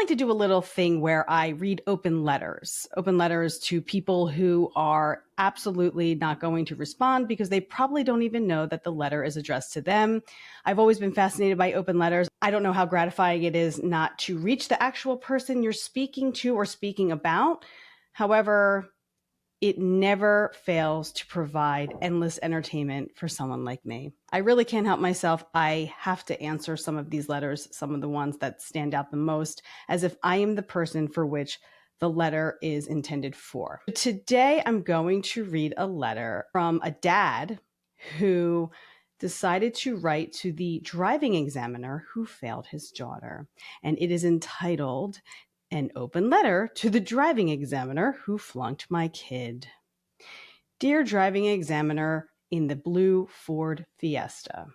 like to do a little thing where I read open letters to people who are absolutely not going to respond because they probably don't even know that the letter is addressed to them. I've always been fascinated by open letters. I don't know how gratifying it is not to reach the actual person you're speaking to or speaking about. However, it never fails to provide endless entertainment for someone like me. I really can't help myself. I have to answer some of these letters, some of the ones that stand out the most, as if I am the person for which the letter is intended for. Today, I'm going to read a letter from a dad who decided to write to the driving examiner who failed his daughter. And it is entitled, "An Open Letter to the Driving Examiner Who Flunked My Kid." Dear Driving Examiner in the blue Ford Fiesta,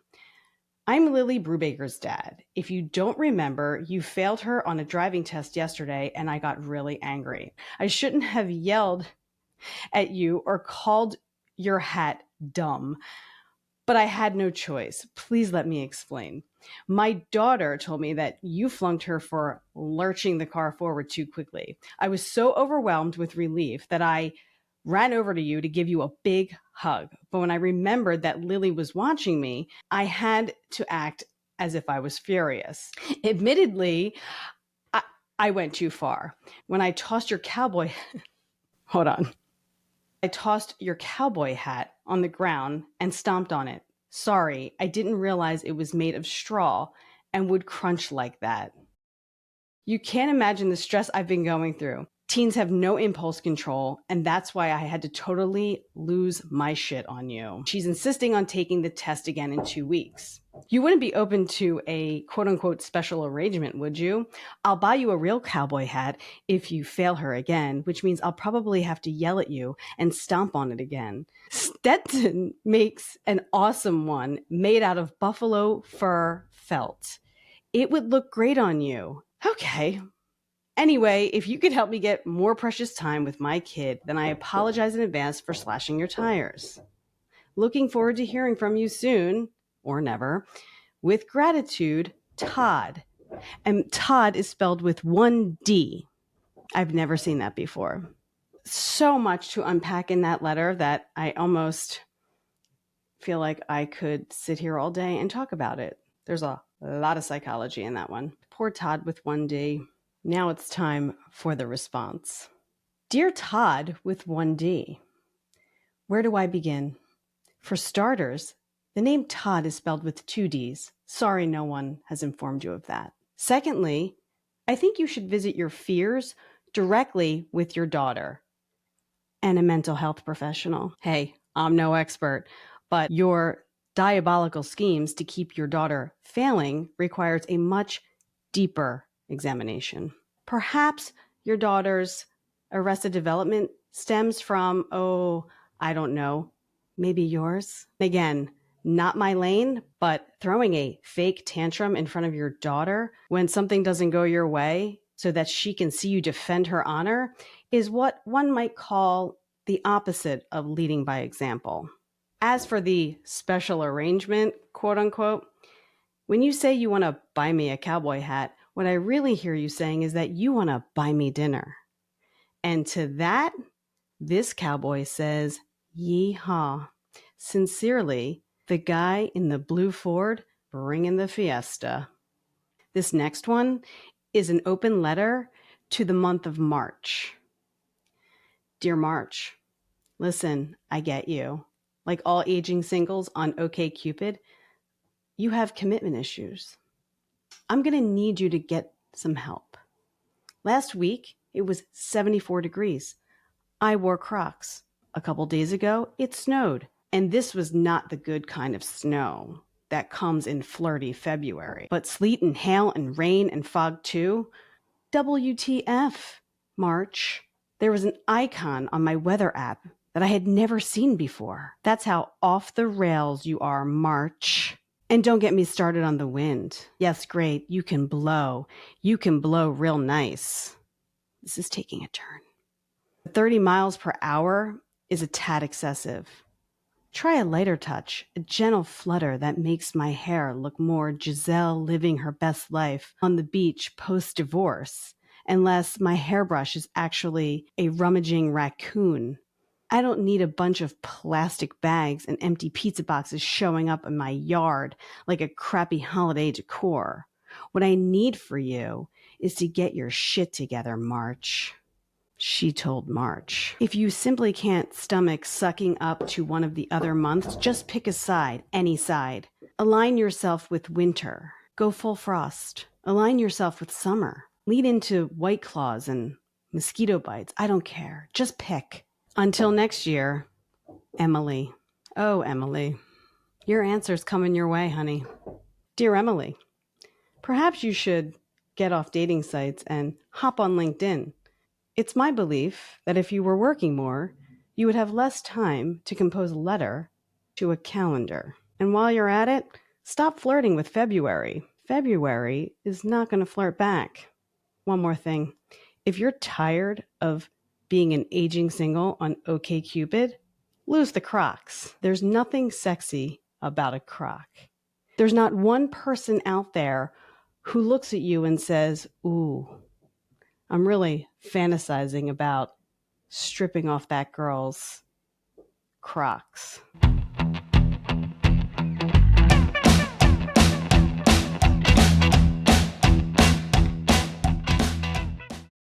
I'm Lily Brubaker's dad. If you don't remember, you failed her on a driving test yesterday and I got really angry. I shouldn't have yelled at you or called your hat dumb, but I had no choice. Please let me explain. My daughter told me that you flunked her for lurching the car forward too quickly. I was so overwhelmed with relief that I ran over to you to give you a big hug. But when I remembered that Lily was watching me, I had to act as if I was furious. Admittedly, I went too far. When I tossed your cowboy... Hold on. I tossed your cowboy hat on the ground and stomped on it. Sorry, I didn't realize it was made of straw and would crunch like that. You can't imagine the stress I've been going through. Teens have no impulse control, and that's why I had to totally lose my shit on you. She's insisting on taking the test again in 2 weeks. You wouldn't be open to a quote-unquote special arrangement, would you? I'll buy you a real cowboy hat if you fail her again, which means I'll probably have to yell at you and stomp on it again. Stetson makes an awesome one made out of buffalo fur felt. It would look great on you. Okay. Anyway, if you could help me get more precious time with my kid, then I apologize in advance for slashing your tires. Looking forward to hearing from you soon, or never. With gratitude, Todd. And Todd is spelled with one D. I've never seen that before. So much to unpack in that letter that I almost feel like I could sit here all day and talk about it. There's a lot of psychology in that one. Poor Todd with one D. Now it's time for the response. Dear Todd with one D, where do I begin? For starters, the name Todd is spelled with two Ds. Sorry no one has informed you of that. Secondly, I think you should visit your fears directly with your daughter and a mental health professional. Hey, I'm no expert, but your diabolical schemes to keep your daughter failing requires a much deeper examination. Perhaps your daughter's arrested development stems from, I don't know, maybe yours. Again, not my lane, but throwing a fake tantrum in front of your daughter when something doesn't go your way so that she can see you defend her honor is what one might call the opposite of leading by example. As for the special arrangement, quote unquote, when you say you want to buy me a cowboy hat, what I really hear you saying is that you want to buy me dinner. And to that, this cowboy says, yeehaw. Sincerely, the guy in the blue Ford bringing the Fiesta. This next one is an open letter to the month of March. Dear March, listen, I get you. Like all aging singles on OkCupid, you have commitment issues. I'm going to need you to get some help. Last week, it was 74 degrees. I wore Crocs. A couple days ago, it snowed. And this was not the good kind of snow that comes in flirty February, but sleet and hail and rain and fog too. WTF, March. There was an icon on my weather app that I had never seen before. That's how off the rails you are, March. And don't get me started on the wind. Yes, great, you can blow. You can blow real nice. This is taking a turn. 30 miles per hour is a tad excessive. Try a lighter touch, a gentle flutter that makes my hair look more Giselle living her best life on the beach post-divorce. unless my hairbrush is actually a rummaging raccoon. I don't need a bunch of plastic bags and empty pizza boxes showing up in my yard like a crappy holiday decor. What I need for you is to get your shit together, March. She told March. If you simply can't stomach sucking up to one of the other months, just pick a side, any side. Align yourself with winter. Go full frost. Align yourself with summer. Lead into White Claws and mosquito bites. I don't care. Just pick. Until next year, Emily. Oh, Emily. Your answer's coming your way, honey. Dear Emily, perhaps you should get off dating sites and hop on LinkedIn. It's my belief that if you were working more, you would have less time to compose a letter to a calendar. And while you're at it, stop flirting with February. February is not going to flirt back. One more thing. If you're tired of being an aging single on OkCupid, lose the Crocs. There's nothing sexy about a Croc. There's not one person out there who looks at you and says, ooh, I'm really fantasizing about stripping off that girl's Crocs.